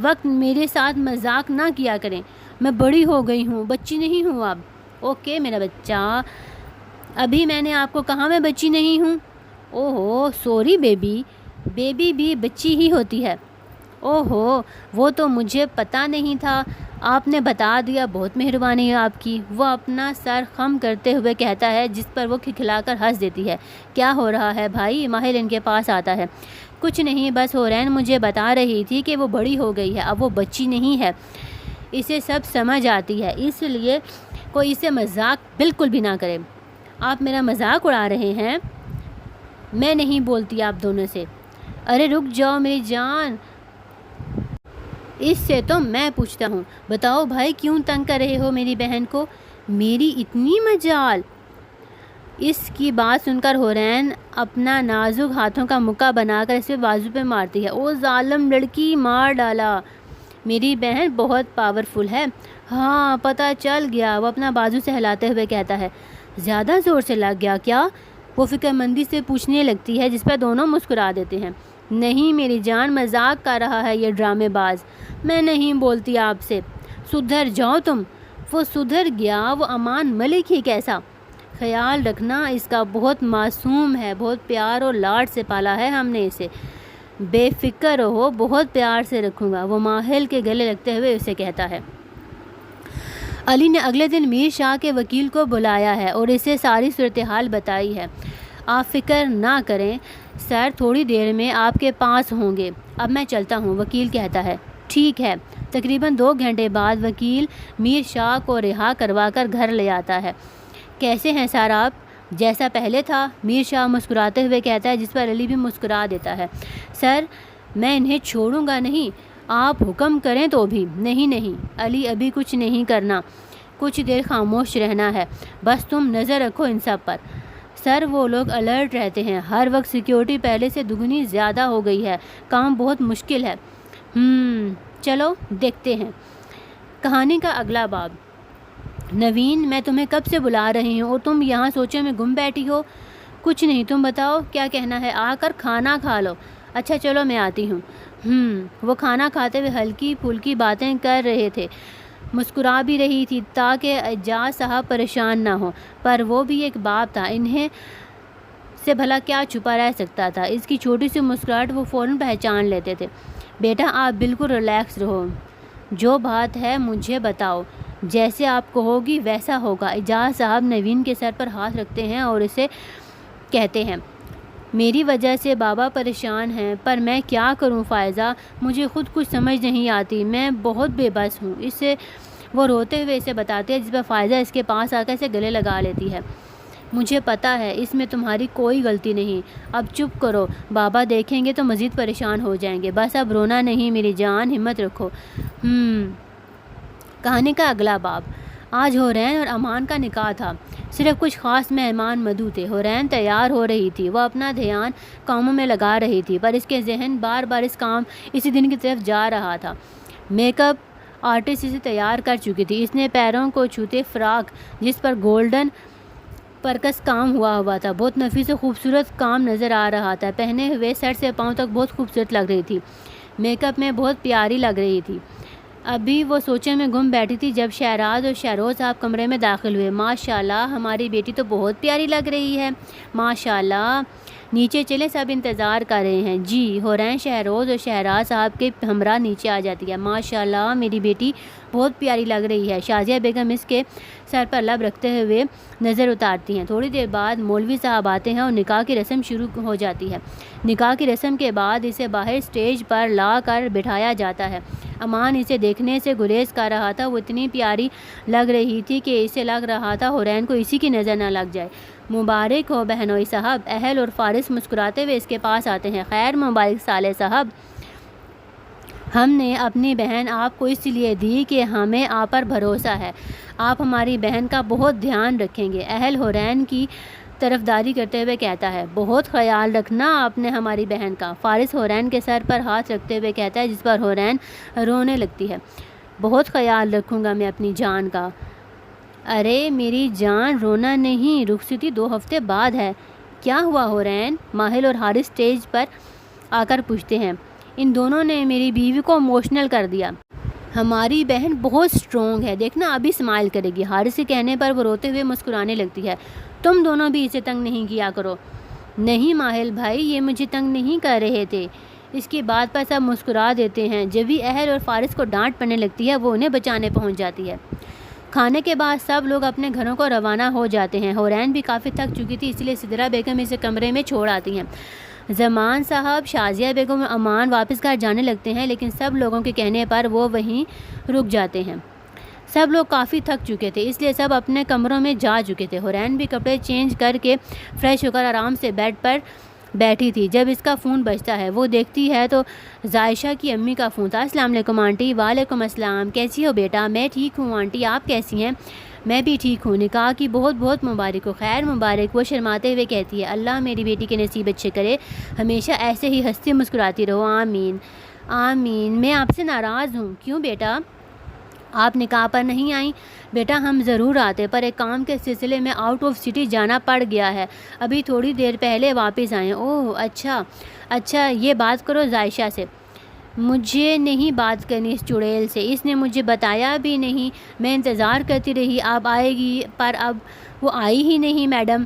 وقت میرے ساتھ مذاق نہ کیا کریں، میں بڑی ہو گئی ہوں، بچی نہیں ہوں اب۔ اوکے میرا بچہ، ابھی میں نے آپ کو کہا میں بچی نہیں ہوں؟ اوہو سوری بیبی، بیبی بھی بچی ہی ہوتی ہے۔ اوہو وہ تو مجھے پتہ نہیں تھا، آپ نے بتا دیا، بہت مہربانی ہے آپ کی۔ وہ اپنا سر خم کرتے ہوئے کہتا ہے، جس پر وہ کھکھلا کر ہنس دیتی ہے۔ کیا ہو رہا ہے بھائی؟ ماہر ان کے پاس آتا ہے۔ کچھ نہیں، بس ہورین مجھے بتا رہی تھی کہ وہ بڑی ہو گئی ہے، اب وہ بچی نہیں ہے، اسے سب سمجھ آتی ہے، اس لیے کوئی اسے مذاق بالکل بھی نہ کرے۔ آپ میرا مذاق اڑا رہے ہیں؟ میں نہیں بولتی آپ دونوں سے۔ ارے رک جاؤ میری جان، اس سے تو میں پوچھتا ہوں۔ بتاؤ بھائی، کیوں تنگ کر رہے ہو میری بہن کو؟ میری اتنی مجال؟ اس کی بات سن کر ہورین اپنا نازک ہاتھوں کا مکہ بنا کر اسے بازو پہ مارتی ہے۔ او ظالم لڑکی، مار ڈالا، میری بہن بہت پاورفل ہے۔ ہاں پتہ چل گیا، وہ اپنا بازو سے ہلاتے ہوئے کہتا ہے۔ زیادہ زور سے لگ گیا کیا؟ وہ فکر مندی سے پوچھنے لگتی ہے، جس پر دونوں مسکرا دیتے ہیں۔ نہیں میری جان، مذاق کر رہا ہے یہ ڈرامے باز، میں نہیں بولتی آپ سے، سدھر جاؤ تم۔ وہ سدھر گیا؟ وہ امان ملک ہی کیسا؟ خیال رکھنا، اس کا بہت معصوم ہے، بہت پیار اور لاڈ سے پالا ہے ہم نے اسے، بے فکر رہو، بہت پیار سے رکھوں گا، وہ ماہل کے گلے لگتے ہوئے اسے کہتا ہے۔ علی نے اگلے دن میر شاہ کے وکیل کو بلایا ہے اور اسے ساری صورتحال بتائی ہے۔ آپ فکر نہ کریں سر، تھوڑی دیر میں آپ کے پاس ہوں گے، اب میں چلتا ہوں، وکیل کہتا ہے۔ ٹھیک ہے۔ تقریباً 2 گھنٹے بعد وکیل میر شاہ کو رہا کروا کر گھر لے آتا ہے۔ کیسے ہیں سر آپ؟ جیسا پہلے تھا، میر شاہ مسکراتے ہوئے کہتا ہے، جس پر علی بھی مسکرا دیتا ہے۔ سر میں انہیں چھوڑوں گا نہیں، آپ حکم کریں تو بھی۔ نہیں نہیں علی، ابھی کچھ نہیں کرنا، کچھ دیر خاموش رہنا ہے، بس تم نظر رکھو ان سب پر۔ سر وہ لوگ الرٹ رہتے ہیں، ہر وقت سیکیورٹی پہلے سے دگنی زیادہ ہو گئی ہے، کام بہت مشکل ہے۔ چلو دیکھتے ہیں۔ کہانی کا اگلا باب۔ نوین، میں تمہیں کب سے بلا رہی ہوں اور تم یہاں سوچوں میں گم بیٹھی ہو۔ کچھ نہیں، تم بتاؤ کیا کہنا ہے، آ کر کھانا کھا لو۔ اچھا چلو میں آتی ہوں۔ وہ کھانا کھاتے ہوئے ہلکی پھلکی باتیں کر رہے تھے، مسکرا بھی رہی تھی تاکہ اعجاز صاحب پریشان نہ ہو، پر وہ بھی ایک باپ تھا، انہیں سے بھلا کیا چھپا رہ سکتا تھا۔ اس کی چھوٹی سی مسکراہٹ وہ فوراً پہچان لیتے تھے۔ بیٹا آپ بالکل ریلیکس رہو، جو بات ہے مجھے بتاؤ، جیسے آپ کہو گی ویسا ہوگا۔ اعجاز صاحب نوین کے سر پر ہاتھ رکھتے ہیں اور اسے کہتے ہیں، میری وجہ سے بابا پریشان ہیں، پر میں کیا کروں فائزہ، مجھے خود کچھ سمجھ نہیں آتی، میں بہت بے بس ہوں۔ اسے وہ روتے ہوئے اسے بتاتے ہیں، جس پر فائزہ اس کے پاس آ کر اسے گلے لگا لیتی ہے۔ مجھے پتہ ہے اس میں تمہاری کوئی غلطی نہیں، اب چپ کرو، بابا دیکھیں گے تو مزید پریشان ہو جائیں گے، بس اب رونا نہیں میری جان، ہمت رکھو۔ کہانی کا اگلا باب۔ آج ہورین اور امان کا نکاح تھا، صرف کچھ خاص مہمان مدعو تھے۔ ہورین تیار ہو رہی تھی، وہ اپنا دھیان کاموں میں لگا رہی تھی، پر اس کے ذہن بار بار اسی دن کی طرف جا رہا تھا۔ میک اپ آرٹسٹ اسے تیار کر چکی تھی، اس نے پیروں کو چھوتے فراک جس پر گولڈن پرکس کام ہوا تھا، بہت نفیس و خوبصورت کام نظر آ رہا تھا، پہنے ہوئے سر سے پاؤں تک بہت خوبصورت لگ رہی تھی، میک اپ میں بہت پیاری لگ رہی تھی۔ ابھی وہ سوچے میں گم بیٹھی تھی جب شہراز اور شہروز صاحب کمرے میں داخل ہوئے۔ ماشاءاللہ ہماری بیٹی تو بہت پیاری لگ رہی ہے، ماشاءاللہ، نیچے چلیں، سب انتظار کر رہے ہیں۔ جی۔ ہورین شہروز اور شہراز صاحب کے ہمراہ نیچے آ جاتی ہے۔ ماشاءاللہ میری بیٹی بہت پیاری لگ رہی ہے، شازیہ بیگم اس کے سر پر لب رکھتے ہوئے نظر اتارتی ہیں۔ تھوڑی دیر بعد مولوی صاحب آتے ہیں اور نکاح کی رسم شروع ہو جاتی ہے۔ نکاح کی رسم کے بعد اسے باہر سٹیج پر لا کر بٹھایا جاتا ہے۔ امان اسے دیکھنے سے گریز کر رہا تھا، وہ اتنی پیاری لگ رہی تھی کہ اسے لگ رہا تھا ہورین کو اسی کی نظر نہ لگ جائے۔ مبارک ہو بہنوئی صاحب، اہل اور فارس مسکراتے ہوئے اس کے پاس آتے ہیں۔ خیر مبارک صالح صاحب، ہم نے اپنی بہن آپ کو اس لیے دی کہ ہمیں آپ پر بھروسہ ہے، آپ ہماری بہن کا بہت دھیان رکھیں گے۔ اہل ہورین کی طرفداری کرتے ہوئے کہتا ہے، بہت خیال رکھنا آپ نے ہماری بہن کا۔ فارس ہورین کے سر پر ہاتھ رکھتے ہوئے کہتا ہے، جس پر ہورین رونے لگتی ہے۔ بہت خیال رکھوں گا میں اپنی جان کا۔ ارے میری جان رونا نہیں، رخصتی 2 ہفتے بعد ہے، کیا ہوا حورین؟ ماہل اور حارث اسٹیج پر آ کر پوچھتے ہیں۔ ان دونوں نے میری بیوی کو ایموشنل کر دیا۔ ہماری بہن بہت اسٹرانگ ہے، دیکھنا ابھی اسمائل کرے گی۔ حارث کے کہنے پر وہ روتے ہوئے مسکرانے لگتی ہے۔ تم دونوں بھی اسے تنگ نہیں کیا کرو۔ نہیں ماہل بھائی، یہ مجھے تنگ نہیں کر رہے تھے۔ اس کی بات پر سب مسکرا دیتے ہیں۔ جب بھی اہل اور فارس کو ڈانٹ پڑنے لگتی ہے وہ انہیں بچانے پہنچ جاتی ہے۔ کھانے کے بعد سب لوگ اپنے گھروں کو روانہ ہو جاتے ہیں۔ حورین بھی کافی تھک چکی تھی، اس لیے سدرا بیگم اسے کمرے میں چھوڑ آتی ہیں۔ زمان صاحب، شازیہ بیگم اور امان واپس گھر جانے لگتے ہیں، لیکن سب لوگوں کے کہنے پر وہ وہیں رک جاتے ہیں۔ سب لوگ کافی تھک چکے تھے، اس لیے سب اپنے کمروں میں جا چکے تھے۔ حورین بھی کپڑے چینج کر کے فریش ہو کر آرام سے بیڈ پر بیٹھی تھی جب اس کا فون بجتا ہے۔ وہ دیکھتی ہے تو ذائشہ کی امی کا فون تھا۔ السلام علیکم آنٹی۔ وعلیکم السلام، کیسی ہو بیٹا؟ میں ٹھیک ہوں آنٹی، آپ کیسی ہیں؟ میں بھی ٹھیک ہوں، نکاح کی بہت بہت مبارک ہو۔ خیر مبارک، وہ شرماتے ہوئے کہتی ہے۔ اللہ میری بیٹی کے نصیب اچھے کرے، ہمیشہ ایسے ہی ہنستی مسکراتی رہو، آمین آمین۔ میں آپ سے ناراض ہوں۔ کیوں بیٹا؟ آپ نکاح پر نہیں آئیں؟ بیٹا ہم ضرور آتے، پر ایک کام کے سلسلے میں آؤٹ آف سٹی جانا پڑ گیا ہے، ابھی تھوڑی دیر پہلے واپس آئے۔ اوہ اچھا، یہ بات کرو ذائشہ سے۔ مجھے نہیں بات کرنی اس چڑیل سے، اس نے مجھے بتایا بھی نہیں۔ میں انتظار کرتی رہی آپ آئے گی، پر اب وہ آئی ہی نہیں۔ میڈم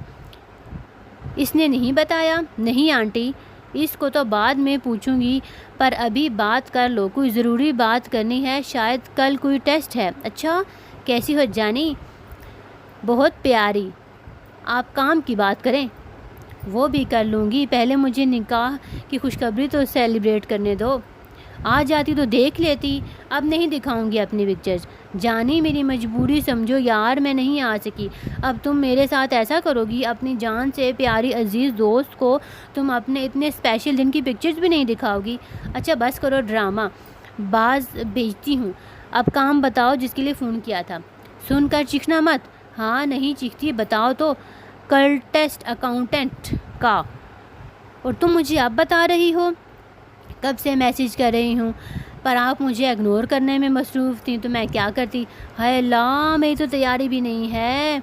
اس نے نہیں بتایا؟ نہیں آنٹی، اس کو تو بعد میں پوچھوں گی، پر ابھی بات کر لو، کوئی ضروری بات کرنی ہے، شاید کل کوئی ٹیسٹ ہے۔ اچھا، کیسی ہو جانی؟ بہت پیاری۔ آپ کام کی بات کریں؟ وہ بھی کر لوں گی، پہلے مجھے نکاح کی خوشخبری تو سیلیبریٹ کرنے دو۔ آ جاتی تو دیکھ لیتی، اب نہیں دکھاؤں گی اپنی پکچرز۔ جانی میری مجبوری سمجھو یار، میں نہیں آ سکی۔ اب تم میرے ساتھ ایسا کرو گی؟ اپنی جان سے پیاری عزیز دوست کو تم اپنے اتنے اسپیشل دن کی پکچرز بھی نہیں دکھاؤ گی؟ اچھا بس کرو ڈرامہ، باز بھیجتی ہوں۔ اب کام بتاؤ جس کے لیے فون کیا تھا۔ سن کر چیخنا مت۔ ہاں نہیں چیختی، بتاؤ تو۔ کل ٹیسٹ اکاؤنٹنٹ کا، اور تم مجھے اب بتا رہی ہو؟ کب سے میسیج کر رہی ہوں، پر آپ مجھے اگنور کرنے میں مصروف تھیں، تو میں کیا کرتی؟ ہائے اللہ، میری تو تیاری بھی نہیں ہے۔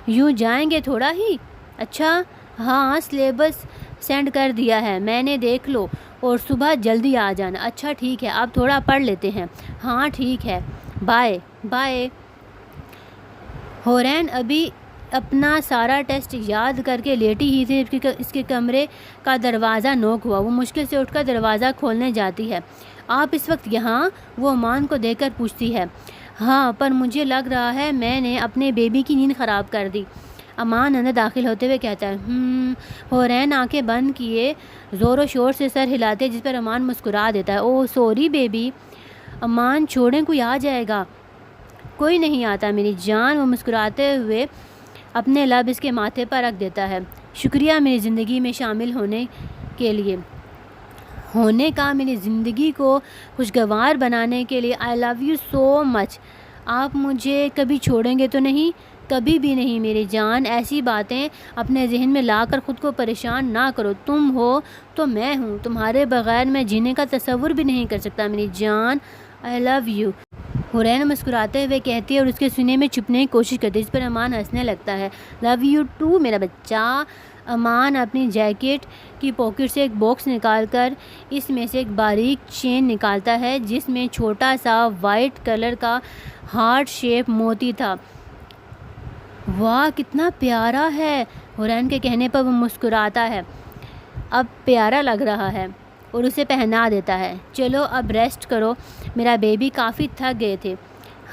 یوں جائیں گے تھوڑا ہی؟ اچھا ہاں، سلیبس سینڈ کر دیا ہے میں نے، دیکھ لو، اور صبح جلدی آ جانا۔ اچھا ٹھیک ہے، اب تھوڑا پڑھ لیتے ہیں۔ ہاں ٹھیک ہے، بائے بائے۔ حورین ابھی اپنا سارا ٹیسٹ یاد کر کے لیٹی ہی تھی، اس کے کمرے کا دروازہ نوک ہوا۔ وہ مشکل سے اٹھ کر دروازہ کھولنے جاتی ہے۔ آپ اس وقت یہاں؟ وہ امان کو دیکھ کر پوچھتی ہے۔ ہاں، پر مجھے لگ رہا ہے میں نے اپنے بیبی کی نیند خراب کر دی۔ امان اندر داخل ہوتے ہوئے کہتا ہے۔ حورین آنکھیں بند کیے زور و شور سے سر ہلاتے، جس پر امان مسکرا دیتا ہے۔ اوہ سوری بیبی۔ امان چھوڑیں، کوئی آ جائے گا۔ کوئی نہیں آتا میری جان، وہ مسکراتے ہوئے اپنے لب اس کے ماتھے پر رکھ دیتا ہے۔ شکریہ میری زندگی میں شامل ہونے کا، میری زندگی کو خوشگوار بنانے کے لیے۔ آئی لو یو سو مچ۔ آپ مجھے کبھی چھوڑیں گے تو نہیں؟ کبھی بھی نہیں میری جان، ایسی باتیں اپنے ذہن میں لا کر خود کو پریشان نہ کرو۔ تم ہو تو میں ہوں، تمہارے بغیر میں جینے کا تصور بھی نہیں کر سکتا میری جان۔ آئی لو یو، حورین مسکراتے ہوئے کہتی ہے اور اس کے سینے میں چھپنے کی کوشش کرتی ہے، جس پر امان ہنسنے لگتا ہے۔ لو یو ٹو میرا بچہ۔ امان اپنی جیکٹ کی پاکٹ سے ایک باکس نکال کر اس میں سے ایک باریک چین نکالتا ہے، جس میں چھوٹا سا وائٹ کلر کا ہارٹ شیپ موتی تھا۔ واہ کتنا پیارا ہے، حورین کے کہنے پر وہ مسکراتا ہے۔ اب پیارا لگ رہا ہے، اور اسے پہنا دیتا ہے۔ چلو اب ریسٹ کرو، میرا بیبی کافی تھک گئے تھے۔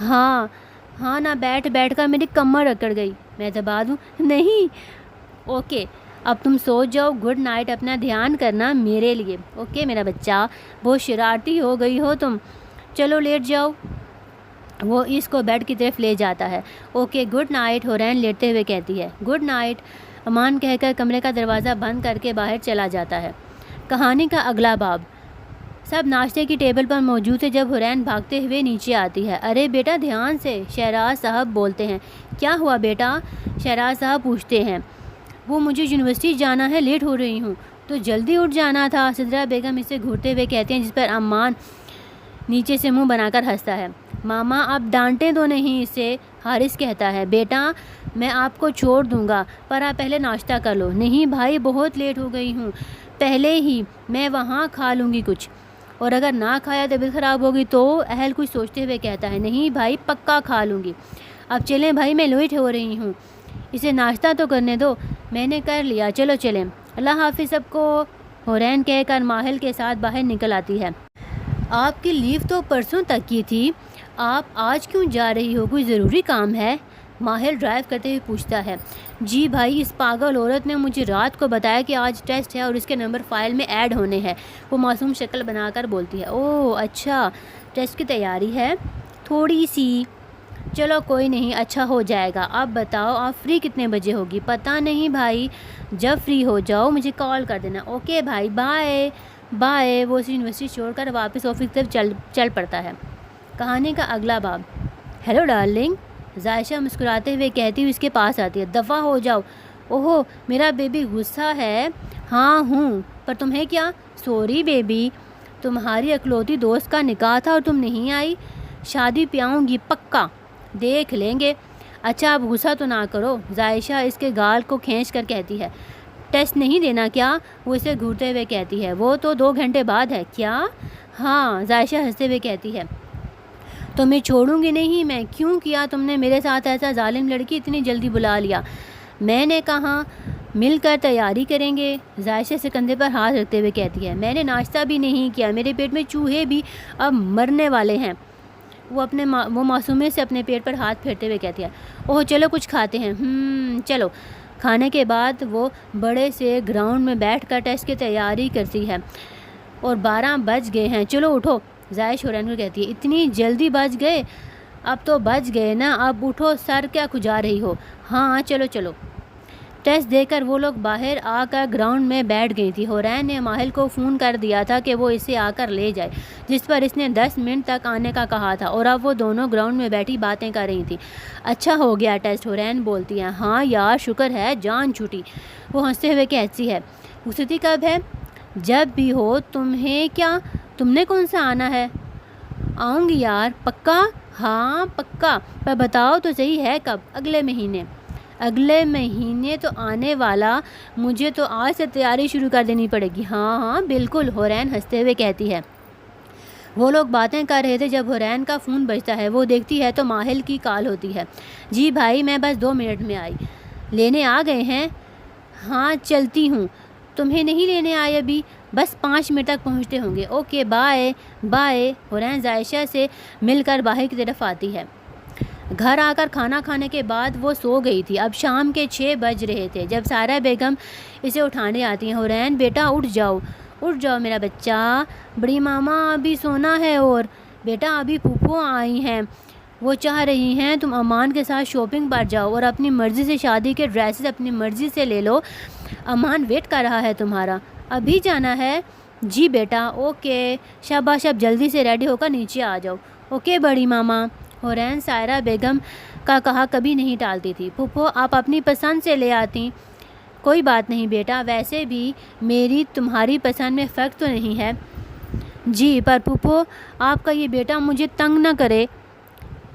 ہاں نہ بیٹھ کر میری کمر اکڑ گئی، میں دبا دوں؟ نہیں، اوکے اب تم سو جاؤ، گڈ نائٹ، اپنا دھیان کرنا میرے لیے۔ اوکے میرا بچہ، بہت شرارتی ہو گئی ہو تم، چلو لیٹ جاؤ۔ وہ اس کو بیڈ کی طرف لے جاتا ہے۔ اوکے گڈ نائٹ، حورین لیٹتے ہوئے کہتی ہے۔ گڈ نائٹ، امان کہہ کر کمرے کا دروازہ بند کر کے باہر چلا جاتا ہے۔ کہانی کا اگلا باب۔ سب ناشتے کی ٹیبل پر موجود تھے جب حورین بھاگتے ہوئے نیچے آتی ہے۔ ارے بیٹا دھیان سے، شہراز صاحب بولتے ہیں۔ کیا ہوا بیٹا؟ شہراز صاحب پوچھتے ہیں۔ وہ مجھے یونیورسٹی جانا ہے، لیٹ ہو رہی ہوں۔ تو جلدی اٹھ جانا تھا، سدرا بیگم اسے گھورتے ہوئے کہتے ہیں، جس پر امان نیچے سے منہ بنا کر ہنستا ہے۔ ماما اب ڈانٹیں تو نہیں اسے، حارث کہتا ہے۔ بیٹا میں آپ کو چھوڑ دوں گا، پر آپ پہلے ناشتہ کر لو۔ نہیں بھائی، بہت لیٹ ہو گئی ہوں، پہلے ہی میں وہاں کھا لوں گی کچھ، اور اگر نہ کھایا طبیعت خراب ہوگی تو اہل کچھ سوچتے ہوئے کہتا ہے، نہیں بھائی پکا کھا لوں گی۔ اب چلیں بھائی، میں لیٹ ہو رہی ہوں، اسے ناشتہ تو کرنے دو۔ میں نے کر لیا، چلو چلیں، اللہ حافظ سب کو، حورین کہہ کر ماحل کے ساتھ باہر نکل آتی ہے۔ آپ کی لیو تو پرسوں تک کی تھی، آپ آج کیوں جا رہی ہو؟ کوئی ضروری کام ہے؟ ماہر ڈرائیو کرتے ہوئے پوچھتا ہے۔ جی بھائی، اس پاگل عورت نے مجھے رات کو بتایا کہ آج ٹیسٹ ہے اور اس کے نمبر فائل میں ایڈ ہونے ہیں، وہ معصوم شکل بنا کر بولتی ہے۔ اوہ اچھا، ٹیسٹ کی تیاری ہے تھوڑی سی، چلو کوئی نہیں، اچھا ہو جائے گا۔ آپ بتاؤ آپ فری کتنے بجے ہوگی؟ پتہ نہیں بھائی، جب فری ہو جاؤ مجھے کال کر دینا۔ اوکے بھائی، بائے بائے۔ وہ اسے یونیورسٹی چھوڑ کر واپس آفس کی طرف چل پڑتا ہے۔ کہانی کا اگلا باب۔ ہیلو ڈارلنگ، عائشہ مسکراتے ہوئے کہتی ہوئی اس کے پاس آتی ہے۔ دفع ہو جاؤ۔ اوہو، میرا بیبی غصہ ہے؟ ہاں ہوں، پر تمہیں کیا؟ سوری بیبی، تمہاری اکلوتی دوست کا نکاح تھا اور تم نہیں آئی۔ شادی پہ آؤں گی پکا، دیکھ لیں گے۔ اچھا اب غصہ تو نہ کرو، عائشہ اس کے گال کو کھینچ کر کہتی ہے۔ ٹیسٹ نہیں دینا کیا؟ وہ اسے گھورتے ہوئے کہتی ہے۔ وہ تو 2 گھنٹے بعد ہے۔ کیا؟ ہاں، عائشہ ہنستے ہوئے کہتی ہے۔ تمہیں چھوڑوں گی نہیں میں۔ کیوں کیا تم نے میرے ساتھ ایسا؟ ظالم لڑکی، اتنی جلدی بلا لیا۔ میں نے کہا مل کر تیاری کریں گے، عائشہ سے کندھے پر ہاتھ رکھتے ہوئے کہتی ہے۔ میں نے ناشتہ بھی نہیں کیا، میرے پیٹ میں چوہے بھی اب مرنے والے ہیں۔ وہ معصومیت سے اپنے پیٹ پر ہاتھ پھیرتے ہوئے کہتی ہے۔ اوہ چلو کچھ کھاتے ہیں۔ چلو۔ کھانے کے بعد وہ بڑے سے گراؤنڈ میں بیٹھ کر ٹیسٹ کی تیاری کرتی ہے، اور 12 بج گئے ہیں، چلو اٹھو۔ عائشہ حورین کو کہتی ہے۔ اتنی جلدی بج گئے؟ اب تو بج گئے نا، اب اٹھو، سر کیا کھجا رہی ہو؟ ہاں چلو چلو۔ ٹیسٹ دے کر وہ لوگ باہر آ کر گراؤنڈ میں بیٹھ گئی تھی۔ حورین نے ماہل کو فون کر دیا تھا کہ وہ اسے آ کر لے جائے، جس پر اس نے 10 منٹ تک آنے کا کہا تھا، اور اب وہ دونوں گراؤنڈ میں بیٹھی باتیں کر رہی تھیں۔ اچھا ہو گیا ٹیسٹ، حورین بولتی ہیں۔ ہاں یار شکر ہے، جان چھوٹی۔ وہ ہنستے ہوئے کہتی ہے۔ رخصتی کب ہے؟ جب بھی ہو، تمہیں کیا؟ تم نے کون سا آنا ہے؟ آؤں گی یار، پکا؟ ہاں پکا، پر بتاؤ تو صحیح ہے کب؟ اگلے مہینے۔ اگلے مہینے تو آنے والا، مجھے تو آج سے تیاری شروع کر دینی پڑے گی۔ ہاں ہاں بالکل، حورین ہنستے ہوئے کہتی ہے۔ وہ لوگ باتیں کر رہے تھے جب حورین کا فون بجتا ہے۔ وہ دیکھتی ہے تو ماہل کی کال ہوتی ہے۔ جی بھائی، میں بس 2 منٹ میں آئی۔ لینے آ گئے ہیں؟ ہاں چلتی ہوں۔ تمہیں نہیں لینے آئے ابھی؟ بس 5 منٹ تک پہنچتے ہوں گے۔ Okay bye bye. Hoorain Ayesha سے مل کر باہر کی طرف آتی ہے۔ گھر آ کر کھانا کھانے کے بعد وہ سو گئی تھی۔ اب شام کے 6 بج رہے تھے جب سارا بیگم اسے اٹھانے آتی ہیں۔ حورین بیٹا اٹھ جاؤ، اٹھ جاؤ میرا بچہ، بڑی ماما ابھی سونا ہے، اور بیٹا ابھی پھوپھو آئی ہیں، وہ چاہ رہی ہیں تم امان کے ساتھ شاپنگ پر جاؤ اور اپنی مرضی سے شادی کے ڈریسز اپنی مرضی سے لے لو، امان ویٹ کر رہا ہے تمہارا۔ ابھی جانا ہے؟ جی بیٹا۔ اوکے شاباش، اب جلدی سے ریڈی ہو کر نیچے آ جاؤ۔ اوکے بڑی ماما۔ حورین سائرہ بیگم کا کہا کبھی نہیں ٹالتی تھی۔ پھوپھو آپ اپنی پسند سے لے آتی۔ کوئی بات نہیں بیٹا، ویسے بھی میری تمہاری پسند میں فرق تو نہیں ہے۔ جی پر پھوپھو آپ کا یہ بیٹا مجھے تنگ نہ کرے،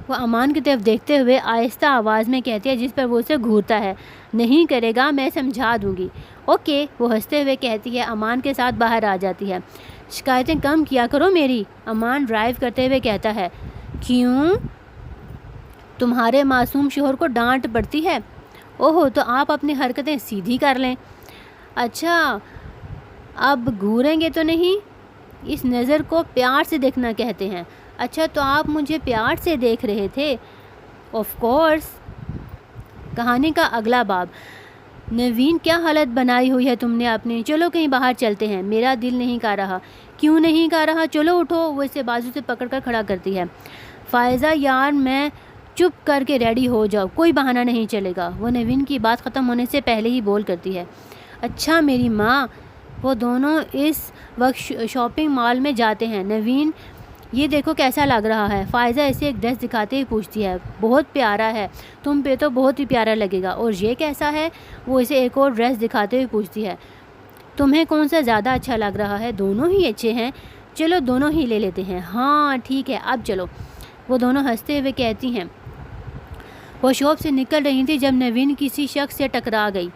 وہ امان کی طرف دیکھتے ہوئے آہستہ آواز میں کہتی ہے، جس پر وہ اسے گھورتا ہے۔ نہیں کرے گا، میں سمجھا دوں گی۔ اوکے، وہ ہنستے ہوئے کہتی ہے، امان کے ساتھ باہر آ جاتی ہے۔ شکایتیں کم کیا کرو میری، امان ڈرائیو کرتے ہوئے کہتا ہے۔ کیوں؟ تمہارے معصوم شوہر کو ڈانٹ پڑتی ہے؟ اوہو، تو آپ اپنی حرکتیں سیدھی کر لیں۔ اچھا اب گھوریں گے تو نہیں؟ اس نظر کو پیار سے دیکھنا کہتے ہیں۔ اچھا تو آپ مجھے پیار سے دیکھ رہے تھے؟ Of course. کہانی کا اگلا باب۔ نوین کیا حالت بنائی ہوئی ہے تم نے اپنی، چلو کہیں باہر چلتے ہیں، میرا دل نہیں کر رہا۔ کیوں نہیں کر رہا؟ چلو اٹھو، وہ اسے بازو سے پکڑ کر کھڑا کرتی ہے۔ فائزہ یار میں چپ کر کے ریڈی ہو جاؤ، کوئی بہانہ نہیں چلے گا، وہ نوین کی بات ختم ہونے سے پہلے ہی بول کرتی ہے۔ اچھا میری ماں۔ وہ دونوں اس وقت شاپنگ مال میں جاتے ہیں۔ نوین یہ دیکھو کیسا لگ رہا ہے، فائزہ اسے ایک ڈریس دکھاتے ہی پوچھتی ہے۔ بہت پیارا ہے، تم پہ تو بہت ہی پیارا لگے گا، اور یہ کیسا ہے؟ وہ اسے ایک اور ڈریس دکھاتے ہوئے پوچھتی ہے۔ تمہیں کون سا زیادہ اچھا لگ رہا ہے؟ دونوں ہی اچھے ہیں، چلو دونوں ہی لے لیتے ہیں۔ ہاں ٹھیک ہے اب چلو، وہ دونوں ہنستے ہوئے کہتی ہیں۔ وہ شاپ سے نکل رہی تھی جب نوین کسی شخص سے ٹکرا گئی۔